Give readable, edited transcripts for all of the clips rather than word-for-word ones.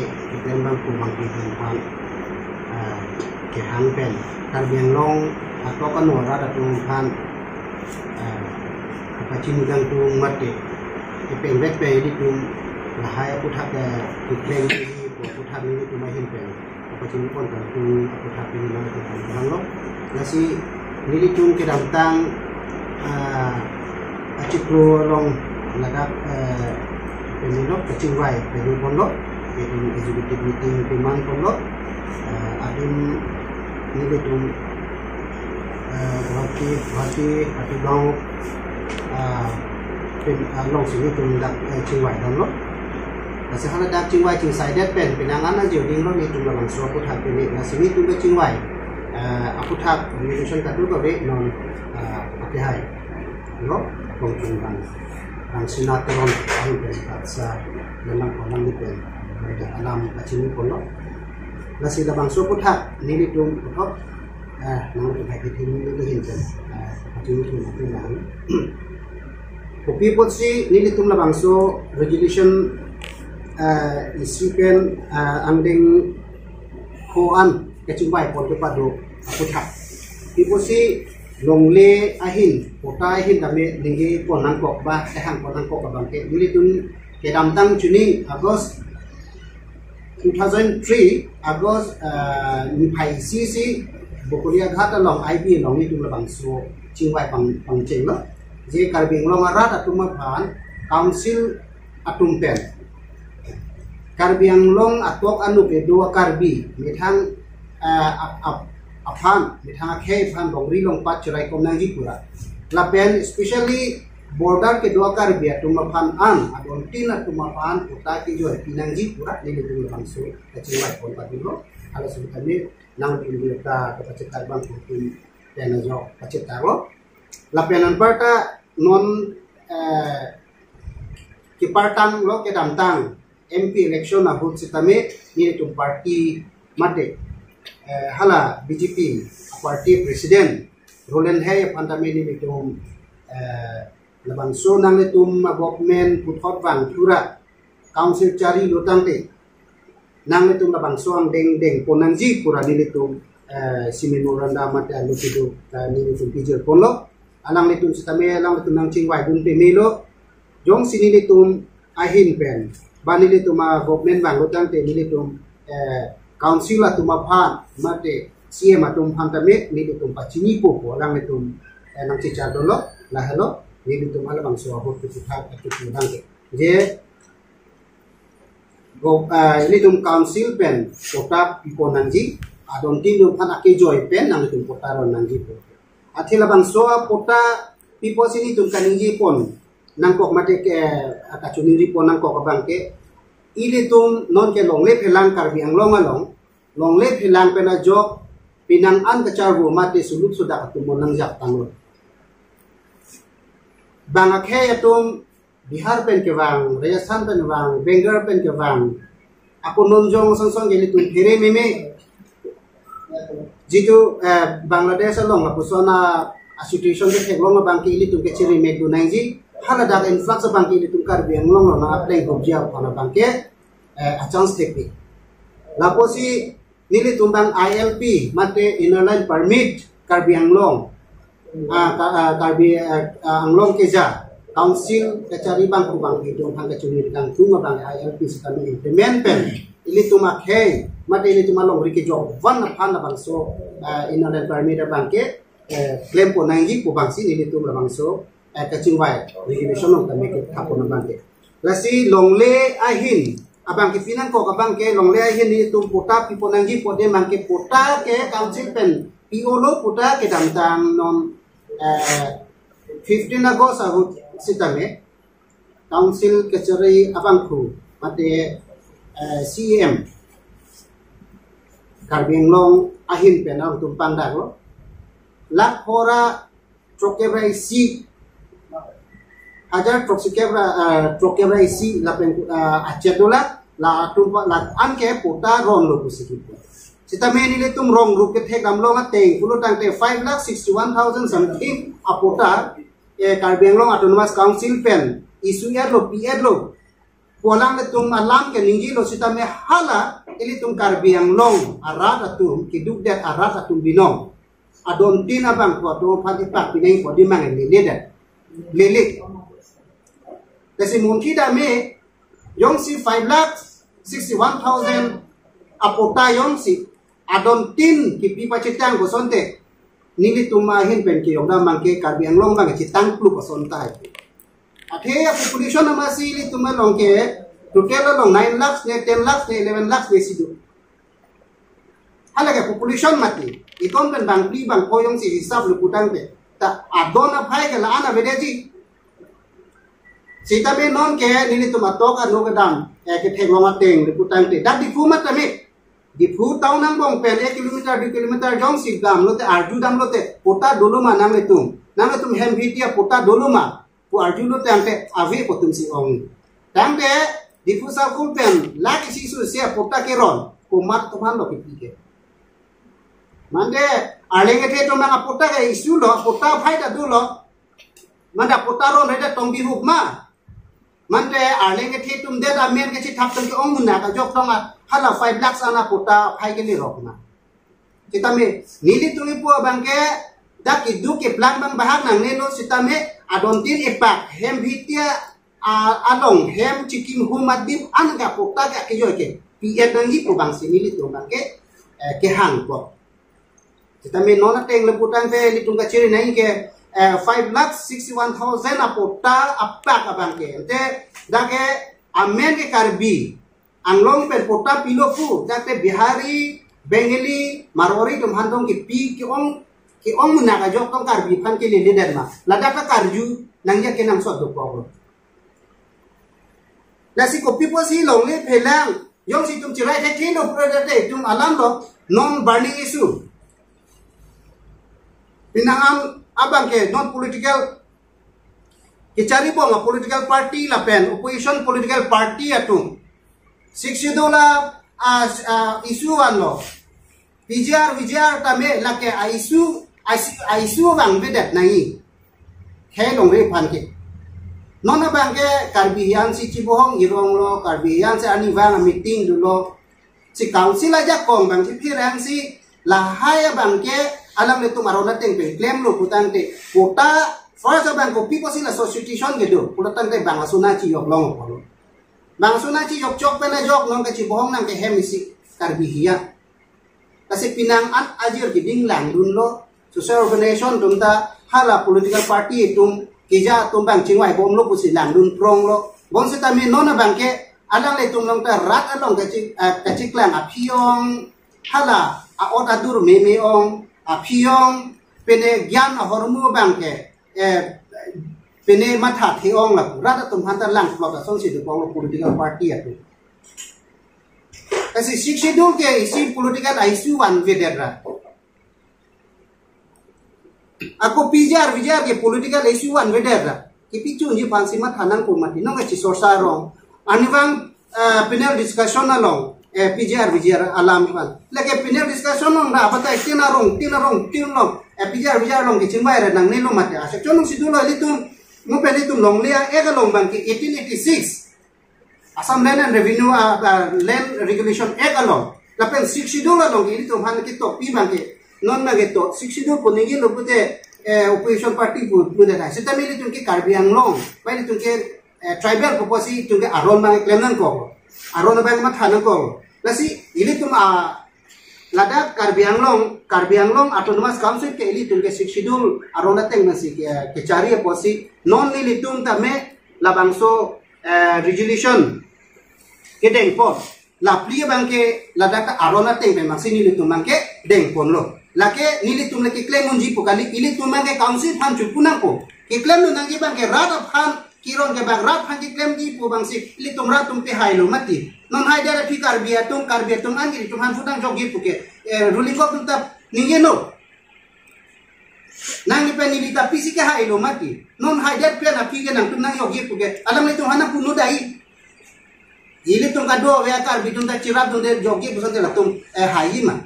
kita bang kubang kita pan ke hang pen Karbiang Long atau kan orang ada pan apa cinggang tu mati pen vet pe di tu lahai aku tak diklaim ini aku tak ini tu mahin pen apa cinggung pun kan tu aku tak ini mana tu kan lo nasi ni tu ke datang acikro long lagap penilok kecingwai penilok pondok itu executive meeting pemang pondok adin ni tu hati atau bang long sini tu dak cingwai dong lo nasi hana dak cingwai cing sai det pen penangan aja ding lo ni tu lang so aku tak ini nasi ni tu ke cingwai aku tak relation kat tu ke be non apa hai lo pengcinggan ang sinatron ang sa nalang orang ni pen mereka alam kacini polo nasi labang so putha nili tum puthok nang tu hai ke tin ni hinten kacini tu na nang kopi potsi nili tum labang so resolution isipen anding koan kecingbai pon tu padu putha iposi longle ahin kota ahin dame lingi ponang kok ba ehang ponang kok abang ke dili tun ke damtang chuni August 2003 August ni phai cc bokolia ghat long ip long ni tu labang so chingwai pang cheng lo je Karbiang Long arat atuma phan council atum pen Karbiang Long atok anu ke dua karbi mithang aphan mithang khe phan bongri long pat churai kom nang jipura lapen especially border ke dua karbi atuma phan an adon tin atuma phan kota ki jo pinang jipura ni tu bang so kecilai pon padulo ala sebutane nang indita kepacet bang pun tenajo pacet taro lapen anparta non ki partang lo ke damtang MP election na hut sitame ni tu party mate hala BJP party president Roland Hay pantame ni tum labang so nang tum government puthot wang pura council cari lutang te nang tum labang so ang deng ponanji pura ni tum siminuranda mate alukidu ni tum pijel ponlo alang tum sitame alang tum nang chingwai dun pe melo jong sini tum ahin pen banili tuma government bang lutang te ni tum council atuma phan mate CM atum phantame ni tum pachini po lang tum nang chicha dolo la hello ni tum ala bang so ho tu thak atu dang ke je go ni tum council pen kota piponanji adon tin tum phan ake joy pen nang tum kota ron nangji po athila bang so kota pipo sini tum kaninji pon nang kok mate ke akachuni ri pon nang kok bang ke ili tum non ke longle phelang Karbiang Long along longle phelang pena jok pinang an kacharbu mate suluk sudah atum nang jak tangot bangakhe atum Bihar pen ke wang Rajasthan pen wang Bengal pen ke wang aku nonjong song geli tum phere meme jitu Bangladesh along aku sona situation ke long bang ke ili tum ke chiri me du nangji hala dak influx bang ki tum Karbiang Long na apply gobjia pana bang ke a chance technique laposi nili tumbang ILP mate inner line permit Karbiang Long Karbiang Long keja council kecari bang kubang hidung hang kecuni dang tunga bang ILP sekali implement pen ili tumak hey mate ili tumalong rike job one pan bang so inner line permit bang ke claim po nangi kubang si ili tum bang so kacingwai regulation ng kami kapon ng bangke lasi longle ahin abang kipinan ko kabang ke longle ahin ni tum pota piponangji pode mangke pota ke council pen piolo pota ke damtang non 15 August ahu sitame council kecari abang ku mate CM Karbiang Long ahin pen ang tum pandago lak hora trokebrai si ajar trokebra isi lapen achadola la tumpa la anke pota ron lo kusikip sita meni le tum rong rup ke thek damlo ate pulo tang te 5,61,000 something apota Karbiang Long Autonomous Council pen isu ya lo pi lo pulang letung alam ke ninggi lo sita me hala ili tum Karbiang long arat atum kiduk det arat atum binong adon tin abang ko do pati pak pineng ko di mang lele kasi mungkin dami yong si 5,61,000 apota yong si adon tin ki pipa citang ko sonte nili tumahin pen ki yong da mangke Karbiang long bang citang plu ko sontai athe population na masili tumalong ke total long 9 lakhs ne 10 lakhs ne 11 lakhs besi do halaga population mati ikon kan bang pri bang koyong si hisab lu putang pe ta adona phai ke la ana bedeji sita be non ke nili tumatok anu kadam ke thengong ateng lu putang te da di fu matame di fu taw nang bong pen 1 kilometer 2 kilometer jong si gam lote arju dam lote pota doluma nang letum hem vitia pota doluma pu arju lote ante ave potum si ong tangte di fu sa kumpen laki si su sia pota keron pu mat to man lo pipike mande alenge te to manga pota ga isu lo pota phaida du lo manda pota ro reda tombi hukma mande alenge te tum de da men ke chi thap tum ke ong munna ka jok tonga hala 5 lakhs ana pota phai ke ni rokna kitame nili tumi pu bangke da ki du ke plan bang bahar nang ne no sitame adon tin epak hem vitia along hem chikim humadim anaga pota ka ke joke pn nangi pu bang sinili tu bangke ke hang ko kitame nona teng leputan te litung ka chiri nai ke 5,61,000 apota apak bangke te dake amen ke Karbi anglong per pota pilofu dake Bihari Bengali Marwari tum handong ki pi ki ong munaga jok tong Karbi pan ke lele dan ma lada ka karju nangya ke nang sot do ko nasi kopi posi long le phelang yong si tum chirai the thilo project tum alam lo non burning issue pinangam abang ke non political kicari bong a political party la pen opposition political party atum 6 dola isu anlo vijar tame la ke isu bang bedat nai helong re phan ke non abang ke Karbi yang si cibohong irong lo Karbi yang se ani wang meeting dulo si council aja kong bang si pirang si lahaya bang ke alam le tumarona teng pe claim lo putang te kota first bang ko people sila association gitu putang te bang asuna chi yok long ko bang asuna chi yok chok pe na jok nong ka chi bohong nang ke hemisi Karbi hiya kasi pinang at ajir ki ding lang dun lo social organization tumta hala political party tum kija tum bang chingwai bom lo pusi lang dun prong lo bon se tami nona bang ke alang le tum long ta rat along ka chi klang a phiong hala a ot adur me ong apiyong pene gyan hormu bangke pene matha theong la rada tum hantar lang plot song si de political party atu kasi sikshidul ke isi political isu wan vedera ako vijar ke political isu wan vedera ki pichu ji pansi matha nang ko mati no chi sorsa rong anibang panel discussion along pijar alam kan lagi panel discussion nong na apa tai tinarong pijar long ke chimbai ra nang nelo mate asa chonong sidulo litum mo peli tum long lia ega long bang ke 1886 Assam Land and Revenue Land Regulation ega long lapen 60 dola long ini tum han ke to pi bang ke non na ke to 60 do ponegi lo pute opposition party pu da sita mili tum ke Karbiang long pai tum ke tribal proposal tum ke aron bang claim nang ko aron bang mat hanang ko lasi ini tum lada Karbiang long autonomous council ke ili tum ke siksidul arona teng nasi ke cari posi non ili tum tame labangso resolution ke deng pon la pli bang ke lada ka arona teng pe masini ili tum ke deng pon lo lake nili tum ke claim unji pokali ili tum ke council phan chupunang ko ke claim no nang bang ke rata phan kiron ke bang rat phan ke claim ji po bang si ili tum rat tum pe hailo mati non hai dara thi Karbiatung angiri tum han fudang jogi puke ruling ko tum tap ningeno nang ni pe ni ta pisi ke hai lo mati non hai dar pe na pige nang tum nang jogi puke alam ni tum hana punu dai ili tum ka do ya Karbi tum ta chirap tum de jogi puson te la tum hai ma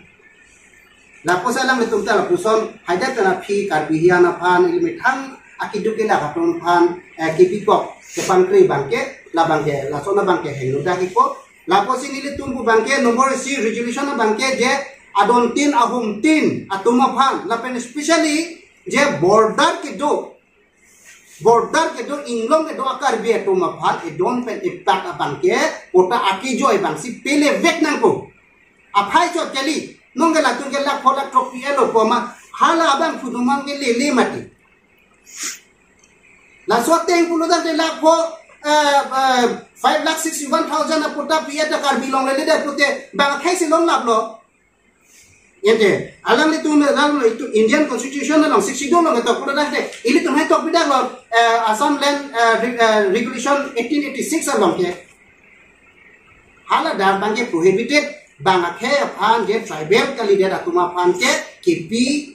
la posa lang ni tum ta la puson hai dar pe na phi Karbi hiana phan ili mithang akidu ke la katung pan kipikok ke pangkri bangke la sona bangke henuda kiko la posi nili tumbu bangke nomor si resolution na bangke je adon tin ahum tin atuma pan la pen especially je border ke do inglong ke do akar bi atuma pan e don pen impact bangke ota akijo e bang si pele vek nang ko aphai chot kali nongela tungela khola trophy elo poma hala abang fudumang ke lele mati la so teng pulu da de la pho 5,61,000 apota piya da kar bilong lele da pute bang khai se long lap lo yente alang itu itu Indian constitution long 62 long to pulu da de ili to hai to bida lo Assam land regulation 1886 long ke hala da bang ke prohibited bang akhe phan je tribal kali de atuma phan ke kipi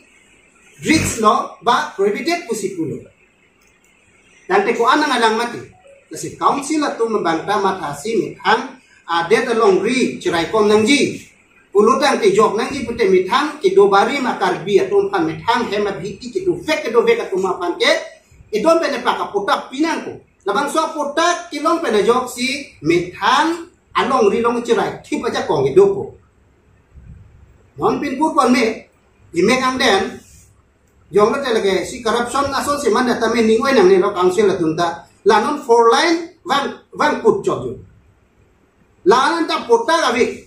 Drinks lo ba prohibited pusikulo. Dan te ko anang alang mati. Kasi council atum bangta matasi mithang ade long ri chirai kom nangji. Ulutang te jok nangji pute mithang ki dobari makarbi atum phan mithang hema bhiti ki do fek atum phan ke idon pene paka pota pinang ko. Labang so pota kilong pene jok si mithang along ri long chirai thip aja kong idopo. Non pin put pon me imek ang den Jong lo lagi si corruption ason si mana tamen ningoi nang ni lo council la tunta lanon 4 line van put job lanan ta pota kavi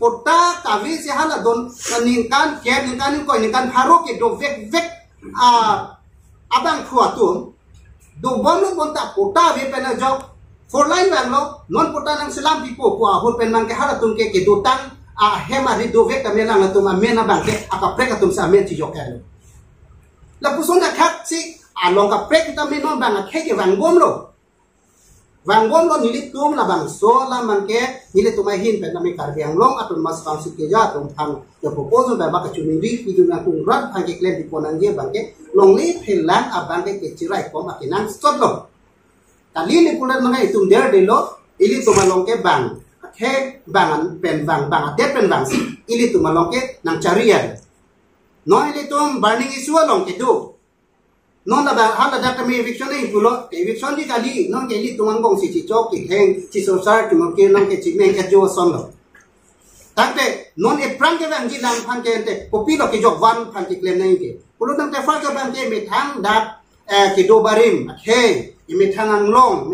si hala don ningkan ke ningkan ko ningkan haro ke do vek abang khuatum do bonu bonta pota ve pena job 4 line van lo non pota nang selam pipo ko ahur pen mang ke hala tum ke do tang hema ri do vek kamela ngatum mena bang ke aka preka tum sa men ti jokelo la puson da khak si along ka prek ta me non bang ke vangom lo nilit tum la bang so la man ke nilit tumai hin pe na me kar biang long atun mas kang si ke ja tum thang the proposal ba ka chumi ri pi na tung rat phang ke klem di ponan je bang ke long li phelang abang ke chirai ko ma ke nang stop lo kali ni pulan mangai tum der de lo ili tum long ke bang ke bang pen bang de pen bang si ili tum long ke nang charian Noi le tum burning issue long ke do. Non la ba hala da me eviction ei pulo eviction di kali non ke li tumang gong si chi chok ki heng chi so sar tum ke long ke chi meng ke jo son lo. Takte non e prang ke bang ji lang phan ke te kopi lo ke jok van phan ki claim nai ke. Pulo tam te fa ke bang ke me thang da ke do barim he me thang ang long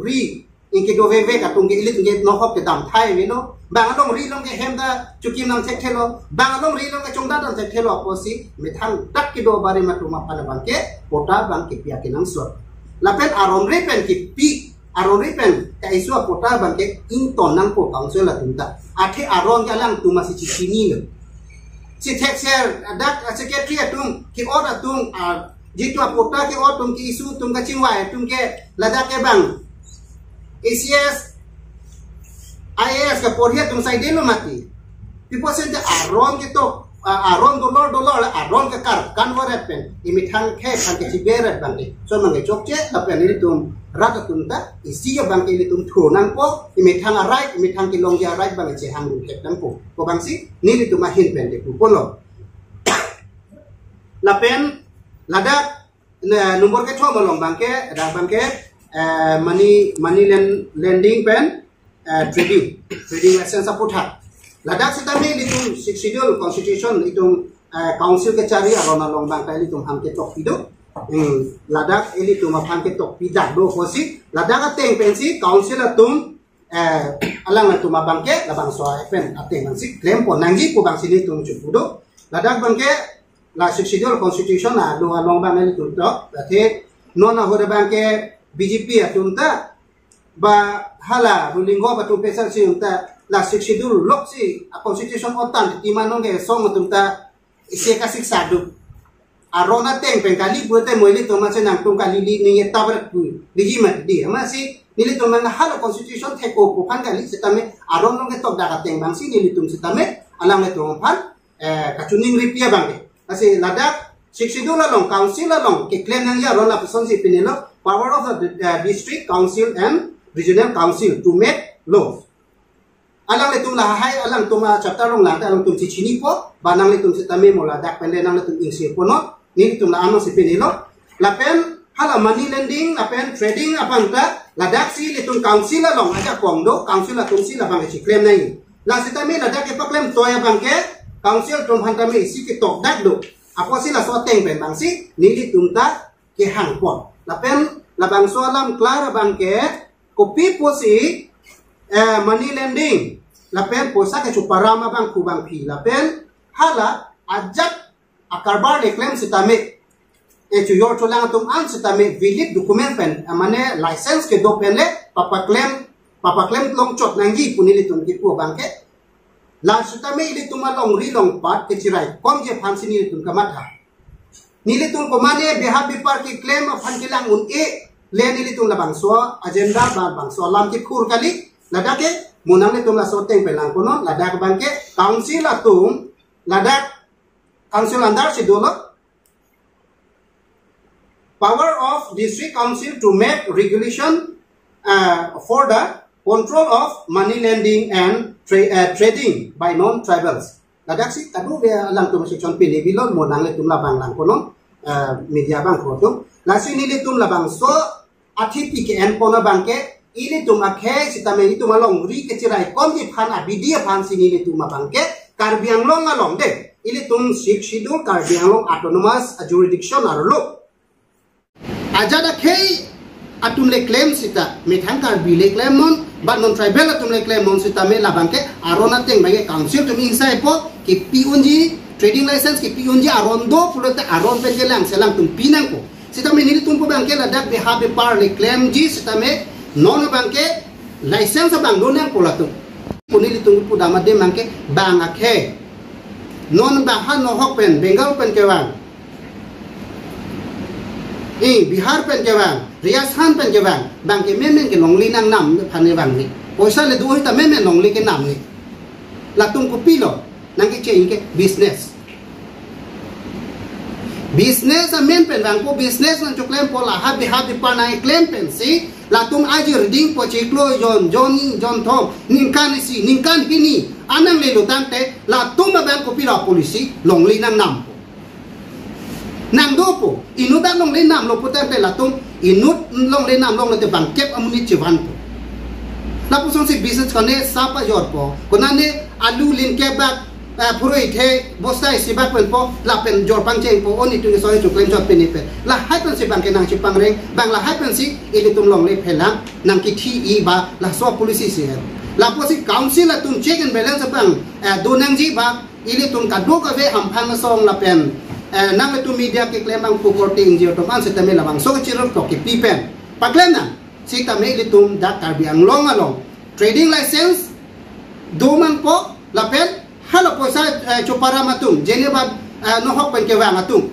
ri in ke do ve ka tum ke ili tum ke no hop ke dam thai me no bang long ri long ke hem da chukim nang tek thelo bang long ri long ke chongda dam tek thelo aposi me thang tak ki do bare ma tuma pana bang ke pota bang ke pia ke nang so la pen aron ri pen ki pi aron ri pen ka isu pota bang ke in ton nang po kaung so la tunta athe aron ka lang tuma si chini ne si tek ser dak secretary atung ki order tung jitu pota ke or tung ki isu tung ka chingwai tung ke lada ke bang ACS IAS ka porhiat tung sai delo mati people say the aron kito aron dollar aron ka kar convert pen imithang ke kan ke tiberet bangke so mangai chokche la pen ni tum rata tunta isia bangke ni tum thonang po imithang right imithang ki long ya right bang che hang lu tek tang po ko bangsi ni tum hin pen de ku polo la pen lada nomor ke thom long bangke da bangke money lending pen trading license aputha ladak sitami litum schedule constitution litum council ke cari arona long bang kai litum ham ke tok pido ladak eli tum ham ke tok pidak do fosi ladak ateng pensi council atum alang atum bang ke labang so pen ateng si claim po nangi ko bang sini tum chupudo ladak bang ke la schedule constitution na do long bang eli tum tok ate nona hore bang ke BJP atum ta ba hala ruling go batu pesal si unta la schedule lok si constitution otan di manong ke song atum ta ise ka siksa du arona teng pen kali buate moili to ma senang tum kali ni tabar pu dijimat di ama si nili to man hala constitution the ko ko pan kali setame aron long ke tok da teng bang si nili tum setame alang ke to pan kachuning ripia bang asi ladak schedule long council long ke claim nang ya rona person si pinelo power of the district council and regional council to make laws. Alang letung lahai alang tuma chapter long lang alang tum chichini po banang letung sitame mola dak pende nang letung ingsi po no ni tum la ano si pinilo la pen hala money lending apen trading apang ta ladak si litung council along aja kongdo council atung si labang si claim nai la sitami ladak ke claim toya bangke council tum hantami si ki tok dak do apo si la so teng pen bang si nili tumta ke hang pot lapen labang so alam klar bangke kopi po si money lending lapen posa ke chuparama bang kubang pi lapen hala ajak akarbar le claim sitami itu yor tulang tum an sitame valid dokumen pen amane license ke do pen le papa claim long chot nangi punili tum ki pu bangke la sitame ili tum long ri long pat ke chirai kom je phansi ni tum kamatha nili tum ko mane beha bipar ki claim phan kilang un e le nili tum labang so agenda ba bang so lam ki khur kali ladake munang le tum la so teng pelang kono ladak bangke council atum ladak council andar si dolo power of district council to make regulation for the control of money lending and trading by non-tribals. Ladak si kadu dia lang tu masih contoh ni bilon mo nang letum labang lang kono media bang kono. Lasi ni letum labang so atipi ke en kono bangke ini tu makhe sitame itu malong ri kecirai kom di phan abidia phan sini letum bangke karbiang long along de. Ini tum schedule karbiang long autonomous jurisdiction arlo. Aja da kei atum le claim sita methang kar bi le claim mon ba non tribal atum le claim mon sita me labang ke arona teng bange council tum insai po ki piunji trading license ki piunji arondo pulote aron pen gelang selang tum pinang ko sita me nili tum po bangke ladak be habe par le claim ji sita me non bangke license bang donang polato punili tum po damade mangke bang akhe non ba han no hok pen bengal pen kewang Bihar pen jawang, Rajasthan pen jawang, bangke memen ke longli nang nam pane bang ni. Poisa le duoi ta memen longli ke nam ni. Latung ko pilo, nang ke change ke business. Business a men pen bang ko business nang choklem po la ha pa na claim pen si latung aji reading po chiklo jon thom ningkan si ningkan hini anang le lutang te latung ma bang ko pilo polisi longli nang nam. Nang dopo inut long le nam lo putar pe latung inut long le nam long le te bang kep amuni chivan po la pusong si business kone sapa jor po konane alu lin ke bak puroi the bostai si bak pen po la pen jor pang cheng po oni tu so chu klem jot pe ni pe la hai pen si bang ke nang chi pang reng bang la hai pen si ili tum long le phelang nang ki thi i ba la so policy si la po si council la tum check and balance bang do nang ji ba ili tum ka do ka ve ham phang song la pen nang itu media ke claim bang pukorting jio to man setame labang so chiro to ke pipen paklem na si tame litum dak karbiang long along trading license do man po lapen halo posa chupara matum jeneba no hok pen ke wa matum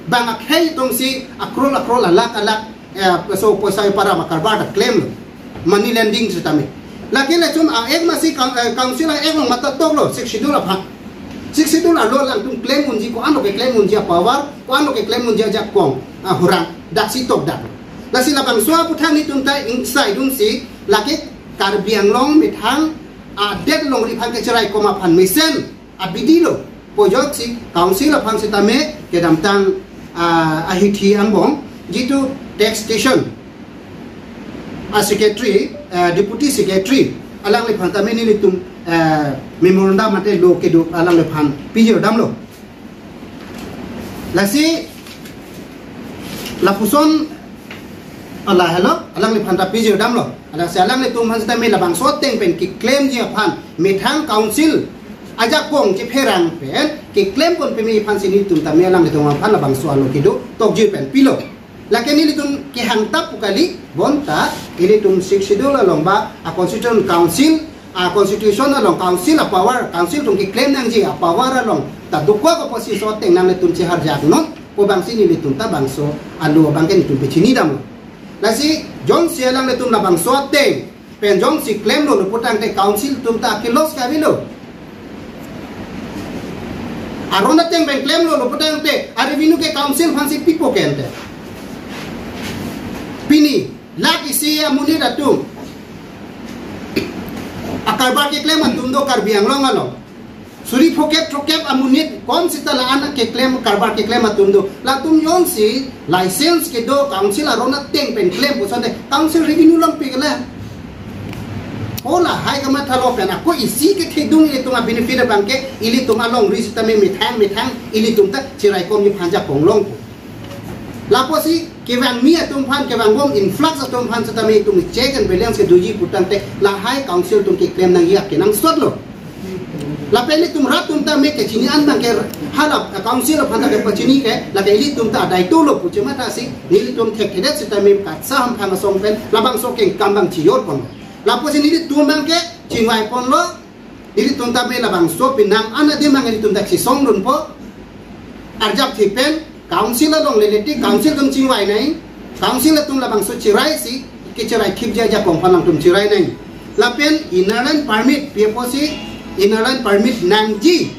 bang akhei tum si akrol alak so posa para makarba claim money lending setame lakile chum ek masi council ek mata toklo 60 dola pha 60 dolar lo lang tung claim unji ko ano ke claim unji power ko ano ke claim unji jak kong hurang dak si tok dak la si labang so puthang ni tung tai inside dun si laki karbiang long mithang det long ri phang ke charai ko ma phan misen abidilo pojok si council phang si tame ke dam tang ahithi ambong jitu tax station secretary deputy secretary alang le phang tame ni tum memorandum mate lo ke do alang le phan pijo dam lo la si la puson ala hello alang le phan ta pijo dam lo ala se alang le tum han sta me la bang so teng pen ki claim ji phan methang council aja kong ki pherang pen ki claim kon pe mi phan sini tum ta me alang le tum phan la bang so lo ki do tok ji pen pilo la ke ni tum ki hang tap kali bonta ini tum 60 dolar lomba a constitution council constitution along council power council tung ki claim nang ji power along ta dukwa ko posi so teng nang le tum chi har jak no ko bang sini le tum ta bang so alu bang ken tum pe chini dam la si jong si alang le tum la bang so teng pen jong si claim lo putang te council tum ta kilos ka bilo arona teng ben claim lo putang te ari vinu ke council phan si pipo kente pini lagi si amuni datum akarbar ke claim antum do karbiang long along suri phokep amunit kon sita la anak ke claim karbar ke claim atum do la tum yon si license ke do council arona teng pen claim po sande council revenue lam pe gala hola hai kama thalo pen ako isi ke thidung ile tunga benefit bangke ili tuma long risita me methang ili tum ta chirai kom ni phanja konglong laposi kevang mi atum phan kevang bom influx atum phan sata me tum check and balance ke duji putante la hai council tum ke claim nang ya ke nang swat lo la pele tum rat tum ta me ke chini an bang ke halap council phan ta ke pachini ke la ke ili tum ta dai to lo puchema ta si nili tum thek kedet sata me ka sa ham phang song pen labang so ke kambang chiyor pon laposi nili tum bang ke chingwai pon lo nili tum ta me labang so pinang ana de mang nili tum ta si song dun po arjap thi pen council long leleti council tum chingwai nai council tum labang so chirai si ke chirai khip ja kong phanang tum chirai nai lapen inherent permit ppoc inherent permit nangji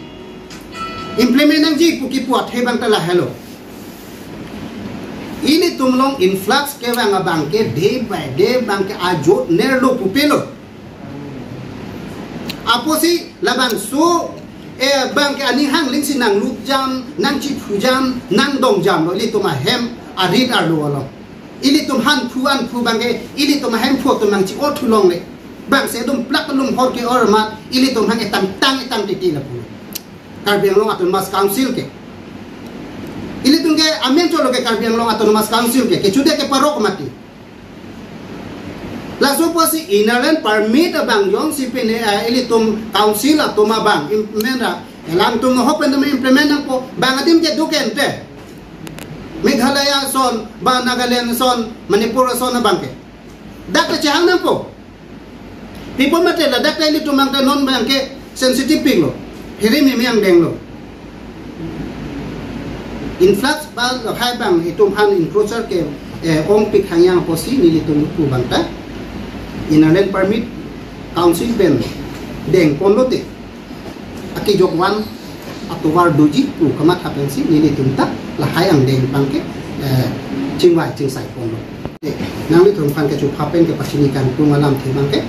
implement nangji puki puat hebang tala hello ini tum long influx ke bang abang ke day by day bang ke ajot nerlo pupelo aposi labang so bang ke ani hang ling sinang lup jam nang chi phu jam nang dong jam lo ili tum hem arit arlo lo ili tum han phu bang ke ili tum hem phu tum nang chi o thu long le bang se dum plak lum hor ke or mat ili tum hang etam tang ti la pu karbiang long atun mas council ke ili tum ke amen cholo ke karbiang long atun mas council ke chude ke parok mati la so posi inherent permit bang yong si pene ili tum council atuma bang implement lang tum ho pen me implement nang po bang atim ke duken te Meghalaya son ba Nagaland son Manipur son na bang ke dak ta chang nang po people mate la dak ili tum ang non bang ke sensitive ping lo hiri mi yang deng lo influx ba hai bang itum han encroacher ke ong pik hangyang posi nili tum ku bang ta inherent permit council ben deng ponlote aki jok wan atuwar doji ku kamat hapensi nili tumta la hayang deng pangke chingwai chingsai ponlo nang li thum kan ke chu phapen ke pasini kan ku malam thimang ke